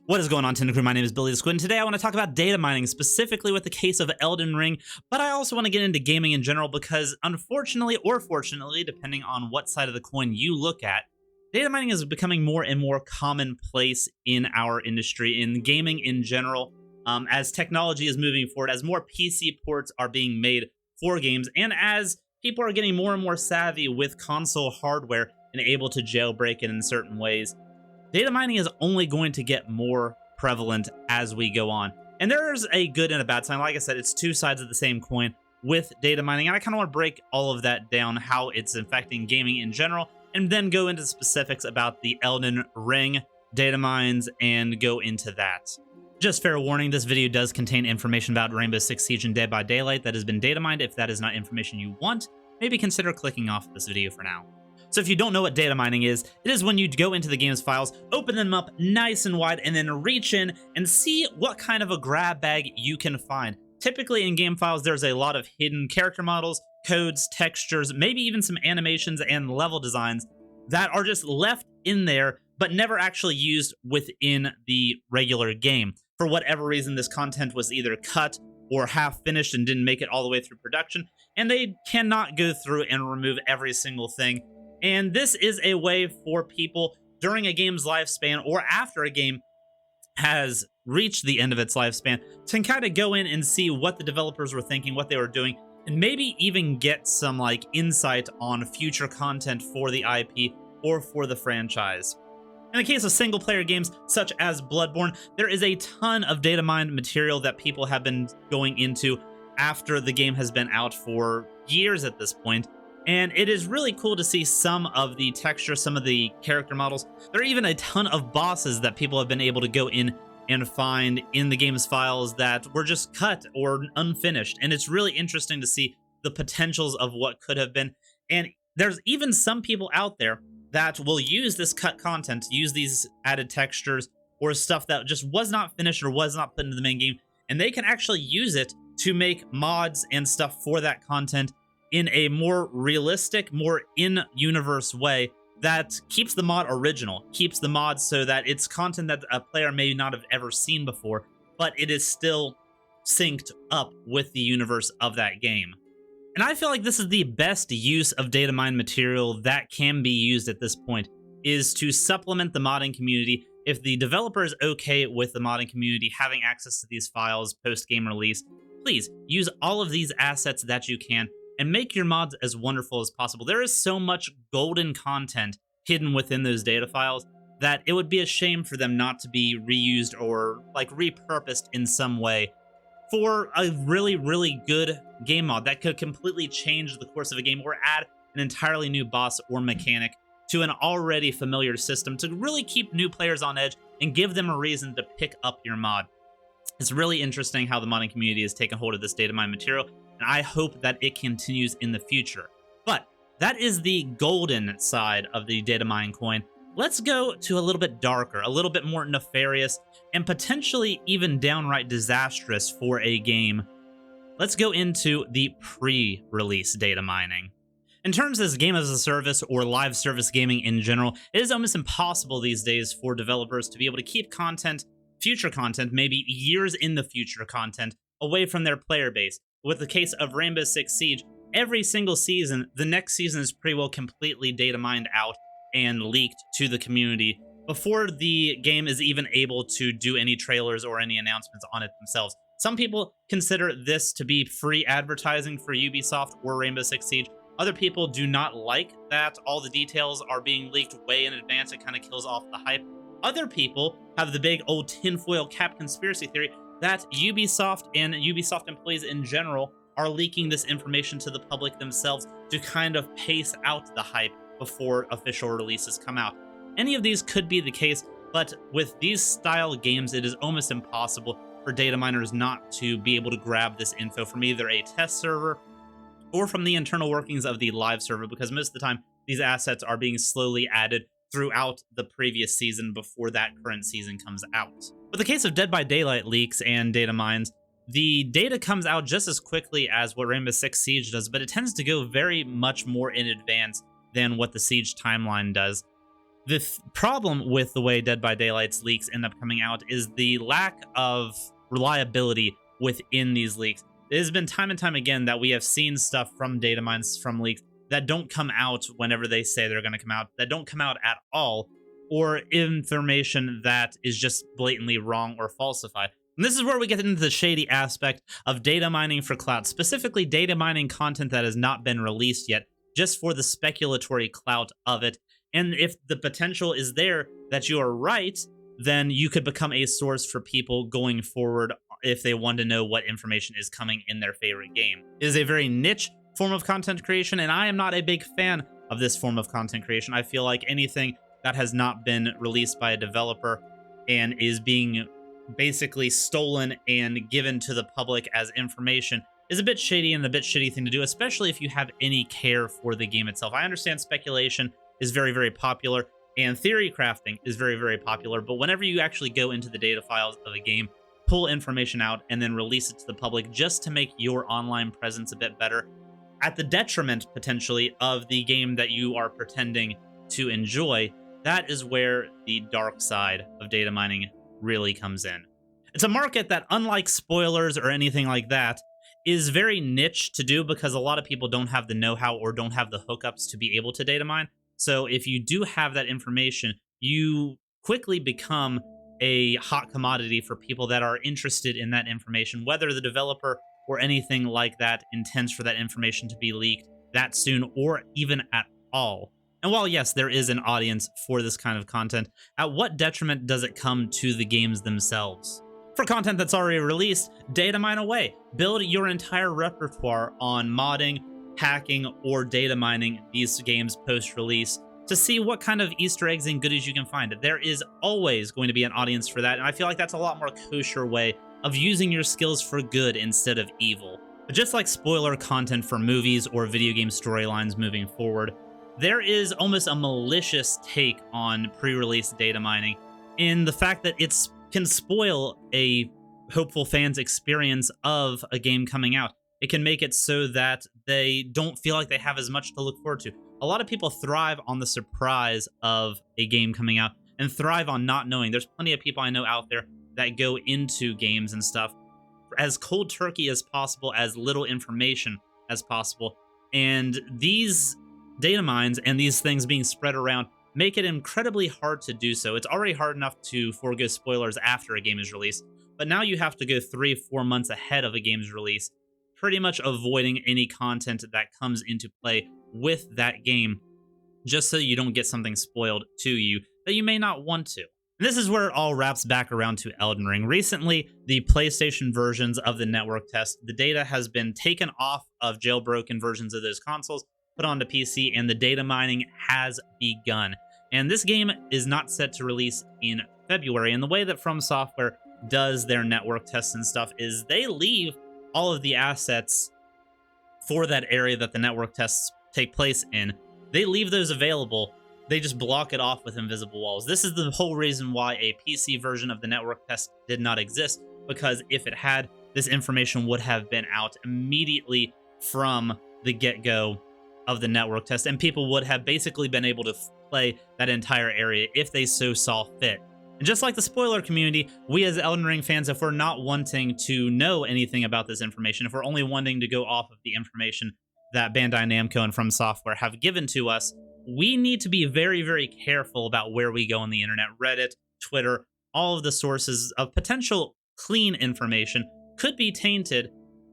What is going on, Tender Crew? My name is Billy the Squid, and today I want to talk about data mining, specifically with the case of Elden Ring, but I also want to get into gaming in general because, unfortunately or fortunately, depending on what side of the coin you look at, data mining is becoming more and more commonplace in our industry, in gaming in general, as technology is moving forward, as more PC ports are being made for games, and as people are getting more and more savvy with console hardware and able to jailbreak it in certain ways. Data mining is only going to get more prevalent as we go on. And there's a good and a bad side. Like I said, it's two sides of the same coin with data mining. And I kind of want to break all of that down, how it's affecting gaming in general, and then go into specifics about the Elden Ring data mines and go into that. Just fair warning, this video does contain information about Rainbow Six Siege and Dead by Daylight that has been data mined. If that is not information you want, maybe consider clicking off this video for now. So if you don't know what data mining is, it is when you go into the game's files, open them up nice and wide, and then reach in and see what kind of a grab bag you can find. Typically in game files, there's a lot of hidden character models, codes, textures, maybe even some animations and level designs that are just left in there, but never actually used within the regular game. For whatever reason, this content was either cut or half finished and didn't make it all the way through production, and they cannot go through and remove every single thing. And this is a way for people during a game's lifespan or after a game has reached the end of its lifespan to kind of go in and see what the developers were thinking, what they were doing, and maybe even get some like insight on future content for the IP or for the franchise. In the case of single player games such as Bloodborne, there is a ton of data mined material that people have been going into after the game has been out for years at this point. And it is really cool to see some of the texture, some of the character models. There are even a ton of bosses that people have been able to go in and find in the game's files that were just cut or unfinished. And it's really interesting to see the potentials of what could have been. And there's even some people out there that will use this cut content, use these added textures or stuff that just was not finished or was not put into the main game. And they can actually use it to make mods and stuff for that content in a more realistic, more in-universe way that keeps the mod original, keeps the mod so that it's content that a player may not have ever seen before, but it is still synced up with the universe of that game. And I feel like this is the best use of data mine material that can be used at this point, is to supplement the modding community. If the developer is okay with the modding community having access to these files post-game release, please use all of these assets that you can and make your mods as wonderful as possible. There is so much golden content hidden within those data files that it would be a shame for them not to be reused or like repurposed in some way for a really, really good game mod that could completely change the course of a game or add an entirely new boss or mechanic to an already familiar system to really keep new players on edge and give them a reason to pick up your mod. It's really interesting how the modding community has taken hold of this data mine material, and I hope that it continues in the future. But that is the golden side of the data mine coin. Let's go to a little bit darker, a little bit more nefarious, and potentially even downright disastrous for a game. Let's go into the pre-release data mining. In terms of game as a service or live service gaming in general, it is almost impossible these days for developers to be able to keep content, future content, maybe years in the future content, away from their player base. With the case of Rainbow Six Siege, every single season, the next season is pretty well completely data mined out and leaked to the community before the game is even able to do any trailers or any announcements on it themselves. Some people consider this to be free advertising for Ubisoft or Rainbow Six Siege. Other people do not like that all the details are being leaked way in advance. It kind of kills off the hype. Other people have the big old tinfoil cap conspiracy theory that Ubisoft and Ubisoft employees in general are leaking this information to the public themselves to kind of pace out the hype before official releases come out. Any of these could be the case, but with these style games, it is almost impossible for data miners not to be able to grab this info from either a test server or from the internal workings of the live server, because most of the time these assets are being slowly added throughout the previous season before that current season comes out. With the case of Dead by Daylight leaks and data mines, the data comes out just as quickly as what Rainbow Six Siege does, but it tends to go very much more in advance than what the Siege timeline does. The problem with the way Dead by Daylight's leaks end up coming out is the lack of reliability within these leaks. It has been time and time again that we have seen stuff from data mines, from leaks, that don't come out whenever they say they're going to come out, that don't come out at all, or information that is just blatantly wrong or falsified. And this is where we get into the shady aspect of data mining for clout, specifically data mining content that has not been released yet, just for the speculatory clout of it. And if the potential is there that you are right, then you could become a source for people going forward if they want to know what information is coming in their favorite game. It is a very niche form of content creation, and I am not a big fan of this form of content creation. I feel like anything that has not been released by a developer and is being basically stolen and given to the public as information is a bit shady, and a bit shitty thing to do, especially if you have any care for the game itself. I understand speculation is very, very popular, and theory crafting is very, very popular, but whenever you actually go into the data files of a game, pull information out, and then release it to the public just to make your online presence a bit better, at the detriment, potentially, of the game that you are pretending to enjoy, that is where the dark side of data mining really comes in. It's a market that, unlike spoilers or anything like that, is very niche to do because a lot of people don't have the know-how or don't have the hookups to be able to data mine. So if you do have that information, you quickly become a hot commodity for people that are interested in that information, whether the developer or anything like that intends for that information to be leaked that soon or even at all. And while, yes, there is an audience for this kind of content, at what detriment does it come to the games themselves? For content that's already released, data mine away. Build your entire repertoire on modding, hacking, or data mining these games post-release to see what kind of Easter eggs and goodies you can find. There is always going to be an audience for that, and I feel like that's a lot more kosher way of using your skills for good instead of evil. But just like spoiler content for movies or video game storylines moving forward, there is almost a malicious take on pre-release data mining in the fact that it can spoil a hopeful fan's experience of a game coming out. It can make it so that they don't feel like they have as much to look forward to. A lot of people thrive on the surprise of a game coming out and thrive on not knowing. There's plenty of people I know out there that go into games and stuff as cold turkey as possible, as little information as possible. And these data mines and these things being spread around make it incredibly hard to do so. It's already hard enough to forego spoilers after a game is released, but now you have to go 3-4 months ahead of a game's release, pretty much avoiding any content that comes into play with that game, just so you don't get something spoiled to you that you may not want to. And this is where it all wraps back around to Elden Ring. Recently, the PlayStation versions of the network test, the data has been taken off of jailbroken versions of those consoles, put onto PC, and the data mining has begun. And this game is not set to release in February. And the way that From Software does their network tests and stuff is they leave all of the assets for that area that the network tests take place in. They leave those available. They just block it off with invisible walls. This is the whole reason why a PC version of the network test did not exist, because if it had, this information would have been out immediately from the get-go of the network test, and people would have basically been able to play that entire area if they so saw fit. And just like the spoiler community, we as Elden Ring fans, if we're not wanting to know anything about this information, if we're only wanting to go off of the information that Bandai Namco and From Software have given to us, we need to be very, very careful about where we go on the internet. Reddit, Twitter, all of the sources of potential clean information could be tainted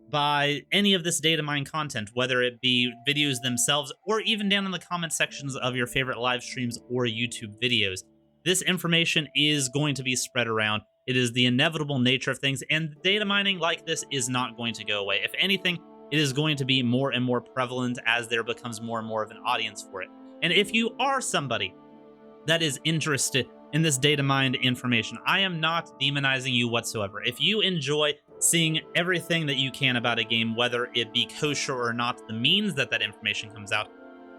by any of this data mine content, whether it be videos themselves or even down in the comment sections of your favorite live streams or YouTube videos. This information is going to be spread around. It is the inevitable nature of things, and data mining like this is not going to go away. If anything, it is going to be more and more prevalent as there becomes more and more of an audience for it. And if you are somebody that is interested in this data mined information, I am not demonizing you whatsoever. If you enjoy seeing everything that you can about a game, whether it be kosher or not, the means that that information comes out,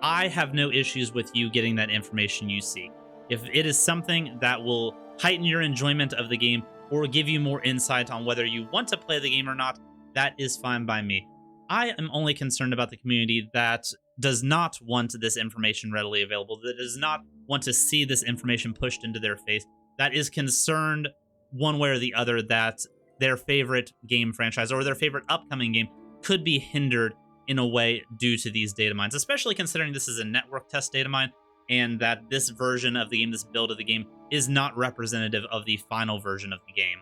I have no issues with you getting that information you seek. If it is something that will heighten your enjoyment of the game or give you more insight on whether you want to play the game or not, that is fine by me. I am only concerned about the community that does not want this information readily available, that does not want to see this information pushed into their face, that is concerned one way or the other that their favorite game franchise or their favorite upcoming game could be hindered in a way due to these data mines, especially considering this is a network test data mine and that this version of the game, this build of the game, is not representative of the final version of the game.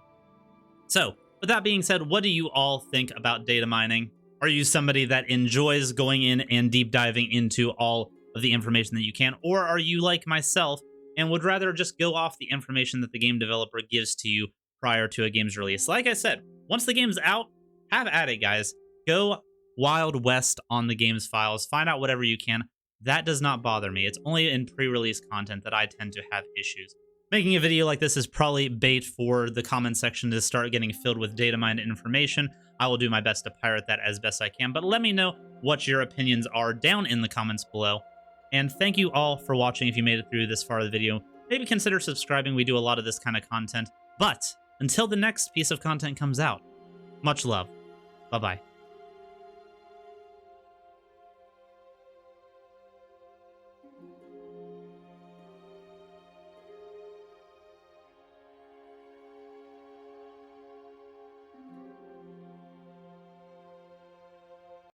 So, with that being said, what do you all think about data mining? Are you somebody that enjoys going in and deep diving into all of the information that you can, or are you like myself and would rather just go off the information that the game developer gives to you prior to a game's release? Like I said, once the game's out, have at it, guys. Go Wild West on the game's files. Find out whatever you can. That does not bother me. It's only in pre-release content that I tend to have issues. Making a video like this is probably bait for the comment section to start getting filled with data mined information. I will do my best to pirate that as best I can, but let me know what your opinions are down in the comments below. And thank you all for watching. If you made it through this far of the video, maybe consider subscribing. We do a lot of this kind of content. But until the next piece of content comes out, much love. Bye-bye.